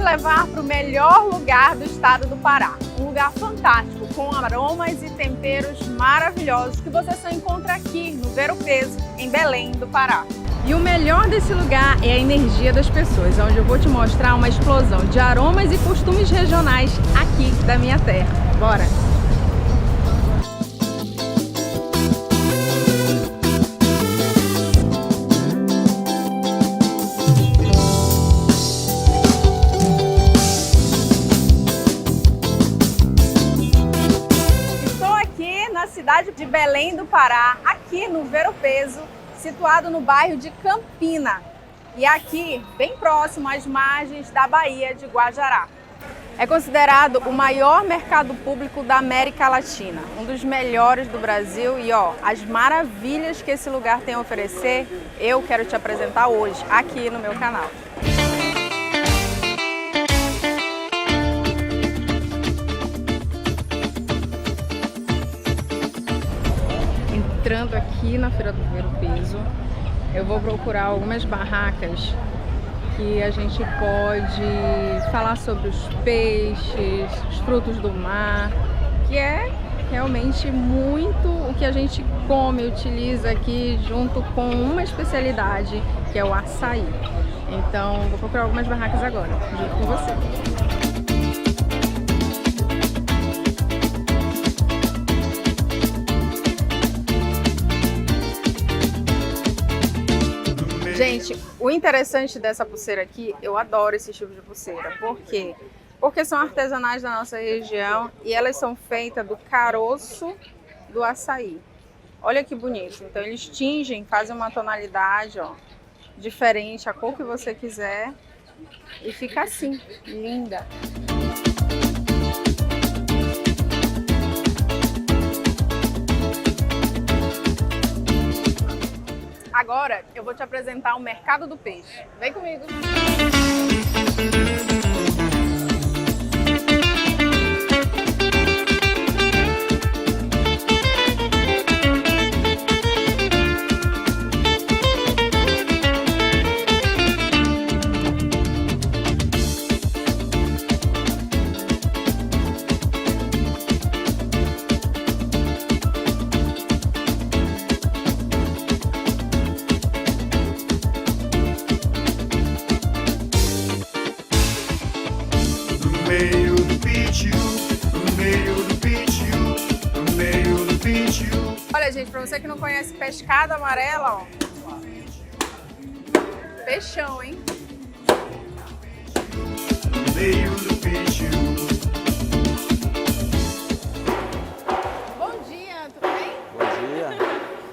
levar para o melhor lugar do estado do Pará. Um lugar fantástico, com aromas e temperos maravilhosos que você só encontra aqui no Ver-o-Peso, em Belém do Pará. E o melhor desse lugar é a energia das pessoas, onde eu vou te mostrar uma explosão de aromas e costumes regionais aqui da minha terra. Bora! Cidade de Belém do Pará, aqui no Ver-o-Peso, situado no bairro de Campina e aqui bem próximo às margens da Baía de Guajará. É considerado o maior mercado público da América Latina, um dos melhores do Brasil e as maravilhas que esse lugar tem a oferecer, eu quero te apresentar hoje aqui no meu canal. Entrando aqui na Feira do Ver-o-Peso, eu vou procurar algumas barracas que a gente pode falar sobre os peixes, os frutos do mar, que é realmente muito o que a gente come, utiliza aqui junto com uma especialidade que é o açaí. Então vou procurar algumas barracas agora, junto com você. Gente, o interessante dessa pulseira aqui, eu adoro esse tipo de pulseira. Por quê? Porque são artesanais da nossa região e elas são feitas do caroço do açaí. Olha que bonito. Então eles tingem, fazem uma tonalidade diferente, a cor que você quiser e fica assim, linda. Agora eu vou te apresentar o Mercado do Peixe. Vem comigo! Olha, gente, pra você que não conhece pescada amarela, peixão, hein? Bom dia, tudo bem? Bom dia.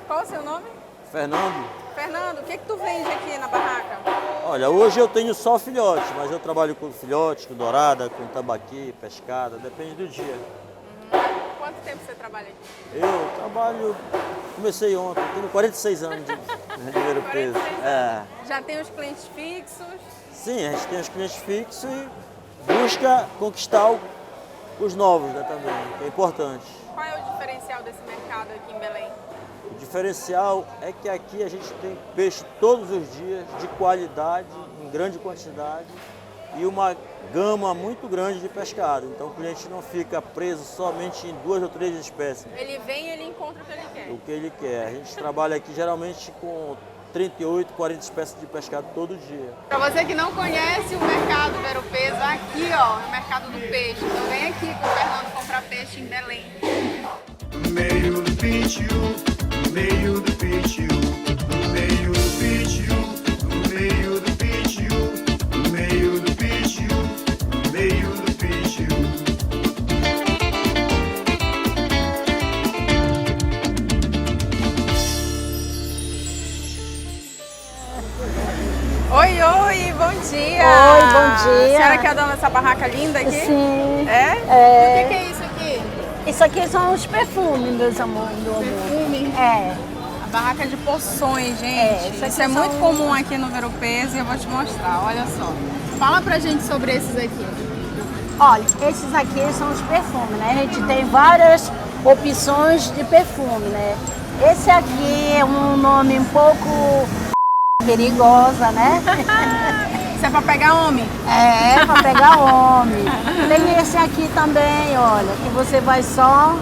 Qual o seu nome? Fernando. Fernando, o que tu vende aqui na barraca? Olha, hoje eu tenho só filhote, mas eu trabalho com filhote, com dourada, com tambaqui, pescada, depende do dia. Quanto tempo você trabalha aqui? Eu trabalho, comecei ontem, tenho 46 anos de Ver-o-Peso. Já tem os clientes fixos? Sim, a gente tem os clientes fixos e busca conquistar os novos, né, também, que é importante. Qual é o diferencial desse mercado aqui em Belém? O diferencial é que aqui a gente tem peixe todos os dias, de qualidade, em grande quantidade e uma gama muito grande de pescado. Então o cliente não fica preso somente em 2 ou 3 espécies. Ele vem e ele encontra o que ele quer. O que ele quer. A gente trabalha aqui geralmente com 38, 40 espécies de pescado todo dia. Para você que não conhece o mercado Ver-o-Peso, aqui no mercado do peixe. Então vem aqui com o Fernando comprar peixe em Belém. Meio do peixe, meio do peixe, meio do peixe, meio do peixe, meio do peixe, meio do peixe. Oi, oi, bom dia! Oi, bom dia! A senhora que é a dona dessa barraca linda aqui? Sim. É? O que é isso aqui? Isso aqui são os perfumes, meus amores. Perfume? É. A barraca de poções, gente. É, isso é muito comum aqui no Ver-o-Peso e eu vou te mostrar, olha só. Fala pra gente sobre esses aqui. Olha, esses aqui são os perfumes, né? A gente tem várias opções de perfume, né? Esse aqui é um nome um pouco perigosa, né? Isso é pra pegar homem? É, pra pegar homem. Tem esse aqui também, olha, que você vai só...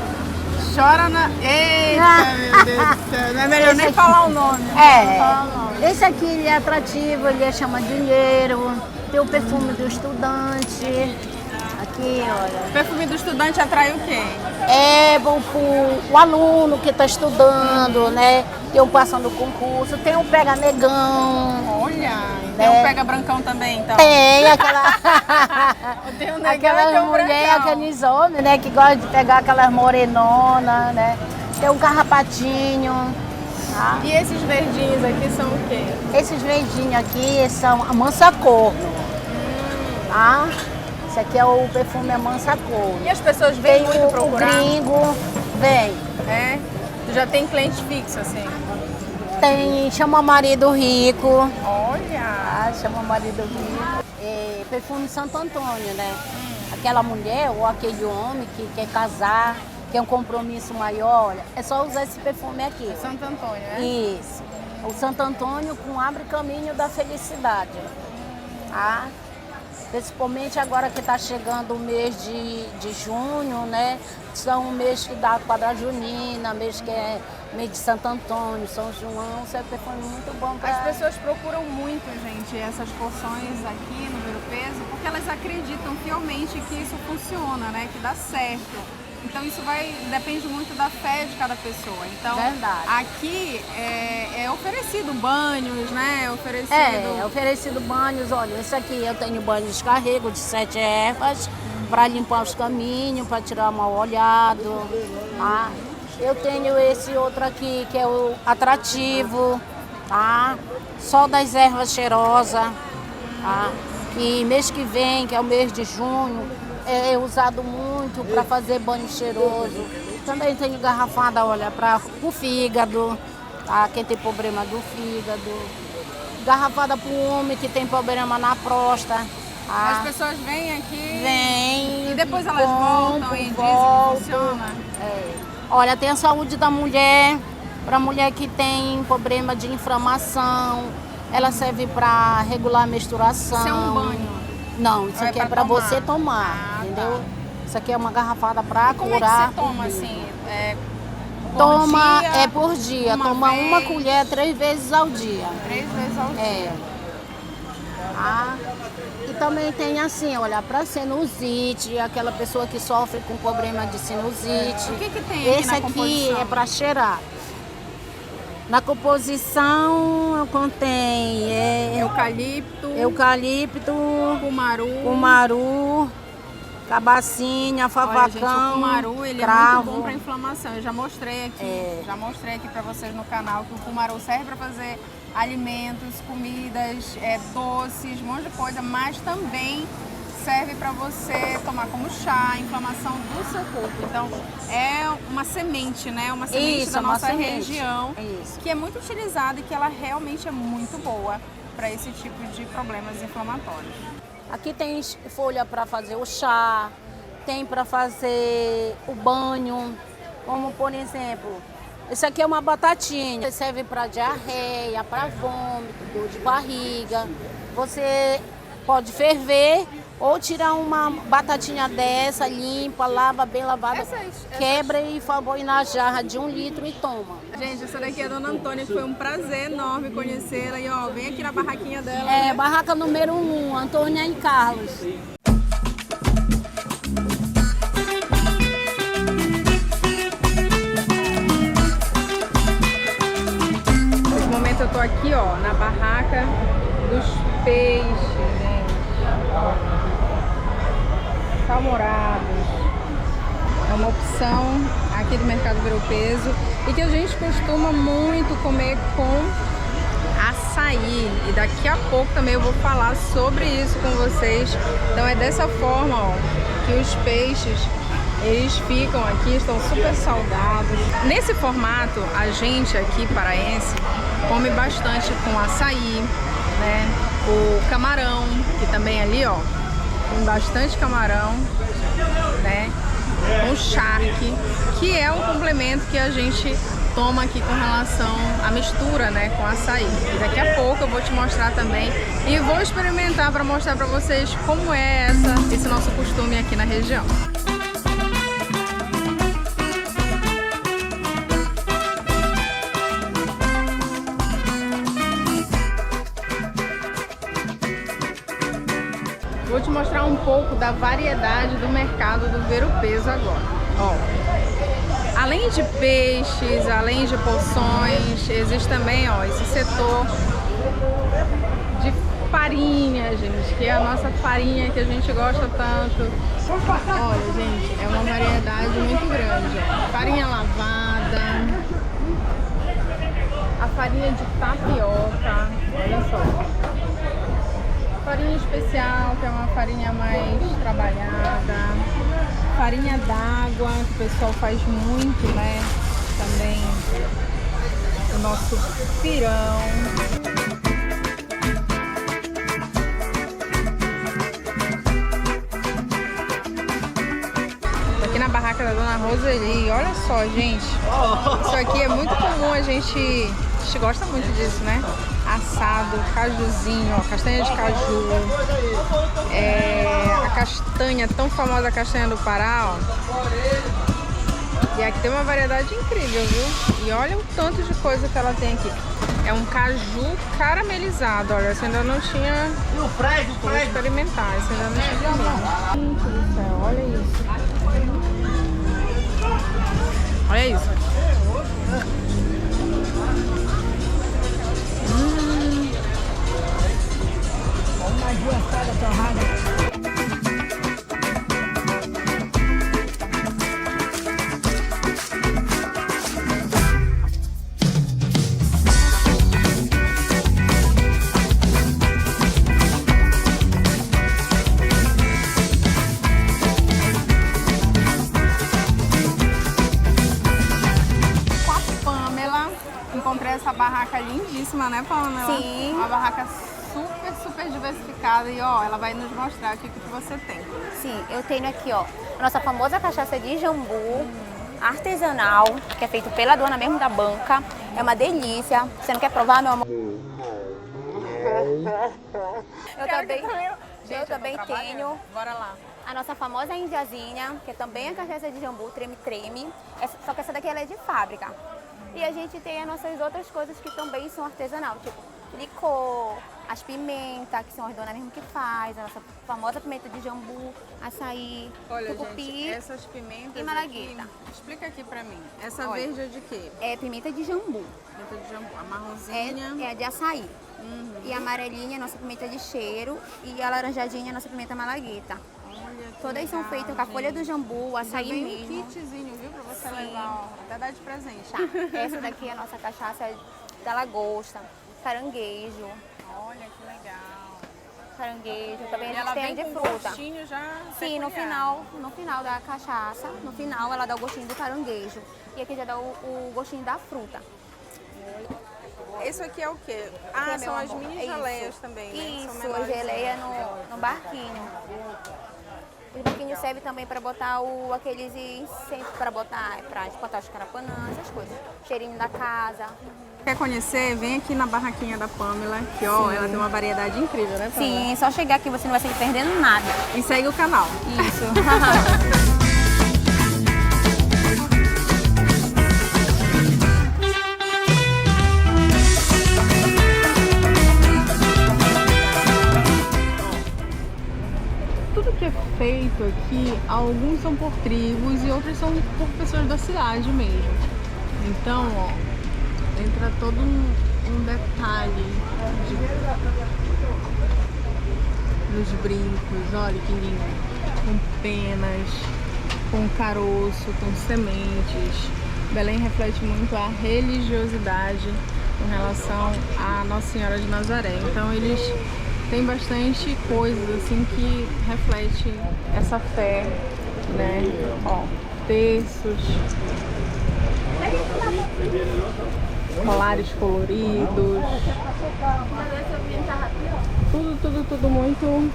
Chora na... Eita, meu Deus do céu. Não é melhor Esse nem aqui- falar o nome. É, Não falar o nome. esse aqui ele é atrativo, ele chama dinheiro. Tem o perfume do estudante. Aqui, olha. O perfume do estudante atrai o quê? É bom pro aluno que está estudando, né? Tem o passando concurso, tem o pega negão. Olha, tem um pega brancão também, então. Tem aquela. Tem um negão e Aquelas tem um mulheres, brancão. aqueles homens, né? Que gostam de pegar aquelas morenonas, né? Tem um carrapatinho. Tá? E esses verdinhos aqui são o quê? Esses verdinhos aqui são a mansa corno. Tá? Esse aqui é o perfume a mansa corno. E as pessoas vêm Tem muito o procurar? gringo, vem. É? Tu já tem cliente fixo, assim? Tem, chama marido rico. Olha! Ah, chama marido rico. É, perfume Santo Antônio, né? Aquela mulher ou aquele homem que quer casar, quer um compromisso maior, olha, é só usar esse perfume aqui. Santo Antônio, né? Isso. O Santo Antônio com abre caminho da felicidade. Tá? Principalmente agora que está chegando o mês de junho, né? São um mês que dá quadra junina, mês que é mês de Santo Antônio, São João, isso é perfume muito bom para... As pessoas procuram muito, gente, essas porções aqui no Ver o Peso, porque elas acreditam fielmente que isso funciona, né? Que dá certo. Então isso depende muito da fé de cada pessoa. Então Verdade. aqui é oferecido banhos, né? É oferecido banhos, olha, esse aqui eu tenho banho de descarrego de 7 ervas para limpar os caminhos, para tirar mal olhado. Tá? Eu tenho esse outro aqui que é o atrativo, tá? Só das ervas cheirosas, tá? E mês que vem, que é o mês de junho, é usado muito para fazer banho cheiroso. Também tenho garrafada, olha, para o fígado, tá? Quem tem problema do fígado. Garrafada para o homem que tem problema na próstata. As Tá? pessoas vêm aqui Vem. e depois elas compram, voltam e dizem que voltam. funciona. É. Olha, tem a saúde da mulher, para mulher que tem problema de inflamação. Ela serve para regular a menstruação. Isso é um banho? Não, isso Ou é aqui é pra para tomar? você tomar, Ah, entendeu? tá. Isso aqui é uma garrafada para Como é que curar. você toma, assim? Por Toma dia, é por dia, toma uma vez, colher 3 vezes ao dia. 3 vezes ao dia. É. Ah, e também tem assim, olha, para sinusite, aquela pessoa que sofre com problema de sinusite. O que tem aqui Esse na aqui composição? é para cheirar. Na composição contém eucalipto, cumaru, cabacinha, Olha, favacão, gente, o cumaru, ele cravo. é muito bom para inflamação. Eu já mostrei aqui, para vocês no canal que o cumaru serve para fazer alimentos, comidas, doces, um monte de coisa, mas também serve para você tomar como chá, inflamação do seu corpo. Então, é uma semente, né? Uma semente Isso, da uma nossa semente. região, Isso. que é muito utilizada e que ela realmente é muito boa para esse tipo de problemas inflamatórios. Aqui tem folha para fazer o chá, tem para fazer o banho, como por exemplo, esse aqui é uma batatinha, serve para diarreia, para vômito, dor de barriga. Você pode ferver ou tirar uma batatinha dessa, limpa, lava bem lavada, quebra e põe na jarra de 1 litro e toma. Gente, essa daqui é a Dona Antônia, que foi um prazer enorme conhecê-la. E ó, vem aqui na barraquinha dela. É, né? barraca número 1, Antônia e Carlos. Nesse momento eu tô aqui, ó, na barraca dos peixes, gente. Salmourados. É uma opção aqui do Mercado Ver o Peso e que a gente costuma muito comer com açaí. E daqui a pouco também eu vou falar sobre isso com vocês. Então é dessa forma, ó, que os peixes eles ficam aqui, estão super salgados. Nesse formato, a gente aqui paraense come bastante com açaí, né? O camarão, que também ali, ó, tem bastante camarão, né? Com charque, que é um complemento que a gente toma aqui com relação à mistura, né, com açaí. E daqui a pouco eu vou te mostrar também e vou experimentar para mostrar para vocês como é esse nosso costume aqui na região. Vou te mostrar um pouco da variedade do mercado do Ver-o-Peso agora. Ó, além de peixes, além de porções, existe também, ó, esse setor de farinha, gente, que é a nossa farinha que a gente gosta tanto. Olha, gente, é uma variedade muito grande. Ó. Farinha lavada, a farinha de tapioca, olha só. Farinha especial, que é uma farinha mais trabalhada. Farinha d'água, que o pessoal faz muito, né? Também o nosso pirão. Tô aqui na barraca da Dona Roseli. Olha só, gente. Isso aqui é muito comum, a gente gosta muito disso, né? Assado, cajuzinho, ó, castanha de caju, a castanha, tão famosa castanha do Pará, ó. E aqui tem uma variedade incrível, viu? E olha o tanto de coisa que ela tem aqui. É um caju caramelizado, olha, você ainda não tinha... Vou experimentar, você ainda não tinha comido. Gente do céu, olha isso. Olha isso. Encontrei essa barraca lindíssima, né, Pamela? Sim. Uma barraca super diversificada e, ó, ela vai nos mostrar aqui o que você tem. Sim, eu tenho aqui, ó, a nossa famosa cachaça de jambu, artesanal, que é feito pela dona mesmo da banca. É uma delícia. Você não quer provar, meu amor? Eu também tenho. Bora lá. A nossa famosa indiazinha, que é também a cachaça de jambu, treme-treme. Só que essa daqui ela é de fábrica. E a gente tem as nossas outras coisas que também são artesanal, tipo licor, as pimentas, que são as donas mesmo que faz, a nossa famosa pimenta de jambu, açaí, olha, tucupi, gente, essas pimentas e malagueta. Aqui, explica aqui pra mim. Essa Olha, verde é de quê? É pimenta de jambu. Pimenta de jambu. A marronzinha? É de açaí. E a amarelinha é nossa pimenta de cheiro e a laranjadinha é nossa pimenta malagueta. Todas são feitas com a folha do jambu, açaí vem mesmo. um kitzinho, viu? Pra você levar, ó, até dar de presente. Tá. Essa daqui é a nossa cachaça da lagosta, caranguejo. Olha que legal. Caranguejo, também E a ela gente tem vem de com fruta. gostinho já Sim, no peculiar. final da cachaça, no final ela dá o gostinho do caranguejo. E aqui já dá o gostinho da fruta. Isso aqui é o quê? Ah, Que, são meu as amor? mini É geleias isso. também, né? Que são Isso, a menores. geleia no barquinho. O barquinho serve também para botar aqueles incêndios, para botar os carapanãs, essas coisas. Cheirinho da casa. Quer conhecer? Vem aqui na barraquinha da Pamela, que ó, ela tem uma variedade incrível, né, Pamela? Sim, só chegar aqui você não vai sair perdendo nada. E segue o canal. Isso. Tudo que é feito aqui, alguns são por tribos e outros são por pessoas da cidade mesmo. Então, ó, entra todo um detalhe nos brincos, olha que lindo. Com penas, com caroço, com sementes. Belém reflete muito a religiosidade em relação à Nossa Senhora de Nazaré. Então eles têm bastante coisas assim que reflete essa fé, né? Ó, terços. colares coloridos. Tudo muito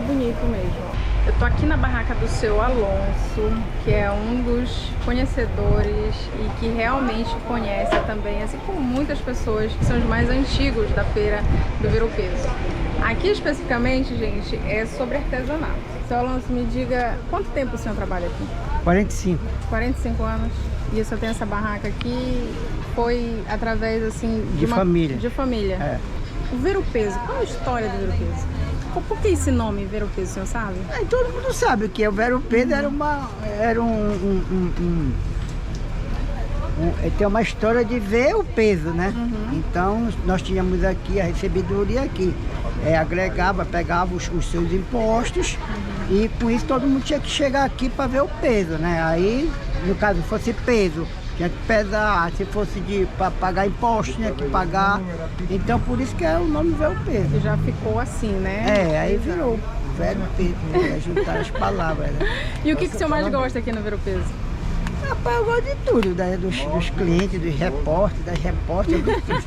bonito mesmo. Eu tô aqui na barraca do seu Alonso, que é um dos conhecedores e que realmente conhece também, assim como muitas pessoas que são os mais antigos da feira do Ver o Peso. Aqui especificamente, gente, é sobre artesanato. Seu Alonso, me diga, quanto tempo o senhor trabalha aqui? 45. 45 anos. E o senhor tem essa barraca aqui, foi através, assim... De família. De família. É. O Ver o Peso, qual é a história do Ver o Peso? Por que esse nome, Ver o Peso, o senhor sabe? Todo mundo sabe o que é. O Ver o Peso tem uma história de ver o peso, né? Então, nós tínhamos aqui a recebedoria aqui. Agregava, pegava os seus impostos e com isso todo mundo tinha que chegar aqui para ver o peso, né? Aí, no caso, se fosse peso, tinha que pesar, se fosse para pagar imposto, tinha que pagar. Então, por isso que é o nome Ver o Peso. Que já ficou assim, né? Aí virou Ver o Peso, né? Juntar as palavras, né? E o que o senhor mais gosta aqui no Ver o Peso? Rapaz, eu gosto de tudo, dos clientes, dos repórteres, das repórteres, de tudo.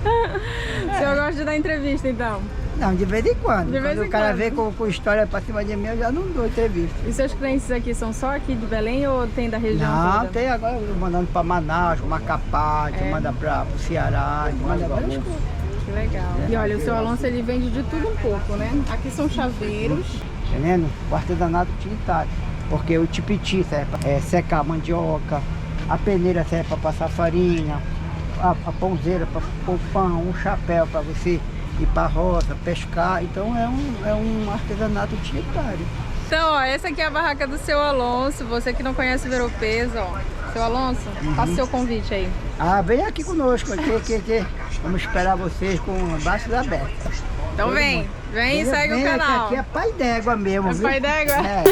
O senhor gosta de dar entrevista, então? Não, de vez em quando. De vez Quando em o cara quando. vem com história pra cima de mim, eu já não dou entrevista. E seus clientes aqui são só aqui de Belém ou tem da região Não, toda? tem agora mandando pra Manaus, Macapá, te manda pro Ceará, te manda várias coisas. Que legal. E olha, o seu Alonso, ele vende de tudo um pouco, né? Aqui são chaveiros. Entendendo? O artesanato utilitário. Porque o tipiti serve para secar a mandioca, a peneira serve para passar farinha, a pãozeira para pôr pão, um chapéu para você ir para a roça, pescar. Então é um artesanato utilitário. Então, ó, essa aqui é a barraca do seu Alonso. Você que não conhece o Ver o Peso, ó. Seu Alonso, faça o seu convite aí. Vem aqui conosco, que vamos esperar vocês com braços abertos. Então vem e segue o canal. Aqui é pai d'égua mesmo, É viu? pai d'égua? É.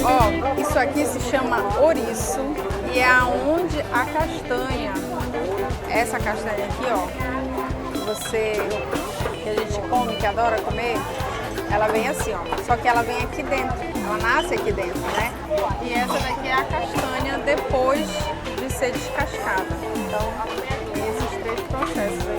Ó, isso aqui se chama ouriço e é aonde a castanha, essa castanha aqui, ó, que a gente come, que adora comer, ela vem assim, ó, só que ela vem aqui dentro, ela nasce aqui dentro, né? E essa daqui é a castanha depois de ser descascada. Então, tem esses três processos aí.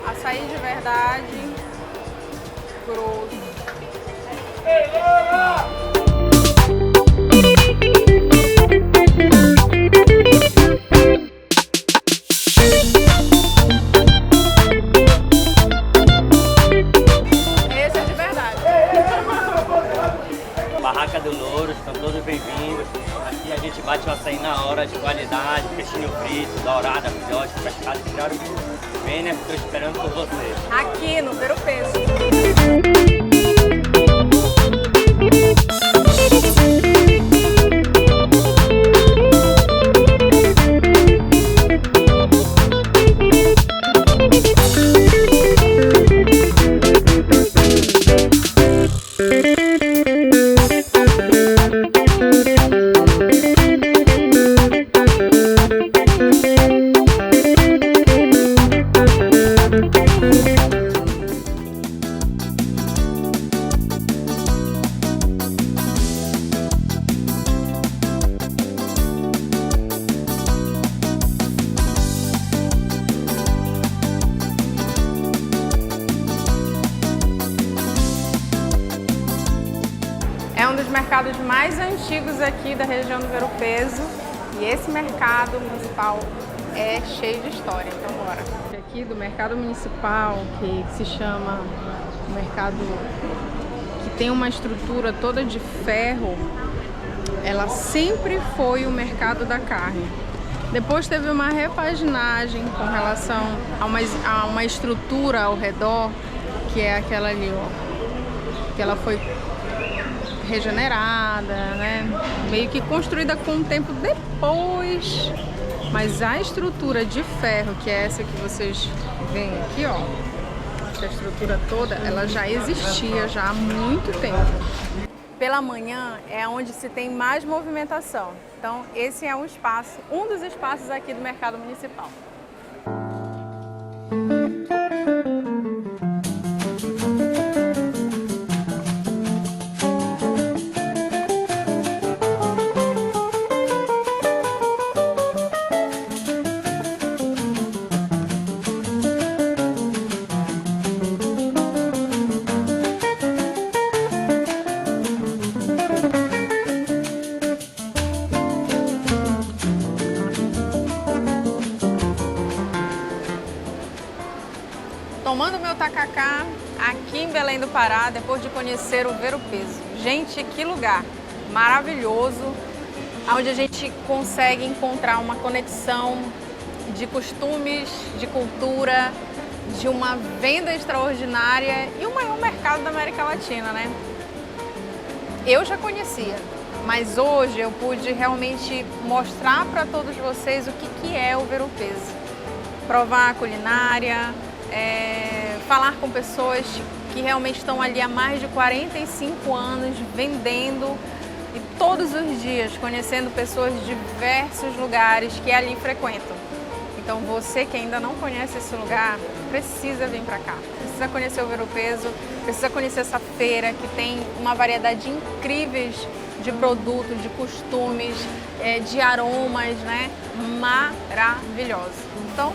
Açaí de verdade, grosso. Esse é de verdade. Barraca do Louro, estão todos bem-vindos. Aqui a gente bate o açaí na hora, de qualidade, peixinho frito, dourada, filhote, pescado, tiraram. Venha, estou esperando por você. Aqui no Ver o Peso. mercados mais antigos aqui da região do Ver o Peso. E esse mercado municipal é cheio de história, então bora. Aqui do mercado municipal, que se chama mercado que tem uma estrutura toda de ferro, ela sempre foi o mercado da carne. Depois teve uma repaginagem com relação a uma estrutura ao redor, que é aquela ali, ó, que ela foi regenerada, né? Meio que construída com o tempo depois. Mas a estrutura de ferro, que é essa que vocês veem aqui, ó, essa estrutura toda, ela já existia já há muito tempo. Pela manhã é onde se tem mais movimentação. Então, esse é um dos espaços aqui do mercado municipal. Tomando meu tacacá aqui em Belém do Pará, depois de conhecer o Ver o Peso. Gente, que lugar maravilhoso, onde a gente consegue encontrar uma conexão de costumes, de cultura, de uma venda extraordinária e o maior mercado da América Latina, né? Eu já conhecia, mas hoje eu pude realmente mostrar para todos vocês o que é o Ver o Peso. Provar a culinária, falar com pessoas que realmente estão ali há mais de 45 anos vendendo e todos os dias conhecendo pessoas de diversos lugares que ali frequentam. Então você que ainda não conhece esse lugar, precisa vir para cá, precisa conhecer o Ver o Peso, precisa conhecer essa feira que tem uma variedade incríveis de produtos, de costumes, de aromas, né? Maravilhosos. Então,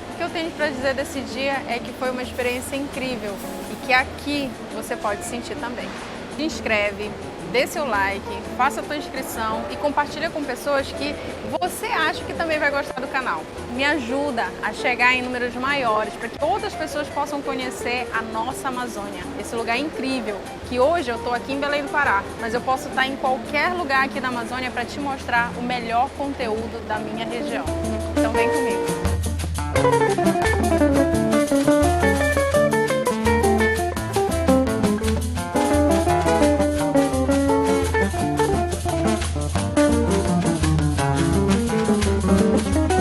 o que eu tenho para dizer desse dia é que foi uma experiência incrível e que aqui você pode sentir também. Se inscreve, dê seu like, faça a sua inscrição e compartilha com pessoas que você acha que também vai gostar do canal. Me ajuda a chegar em números maiores para que outras pessoas possam conhecer a nossa Amazônia, esse lugar incrível que hoje eu estou aqui em Belém do Pará, mas eu posso estar em qualquer lugar aqui da Amazônia para te mostrar o melhor conteúdo da minha região. Então vem comigo.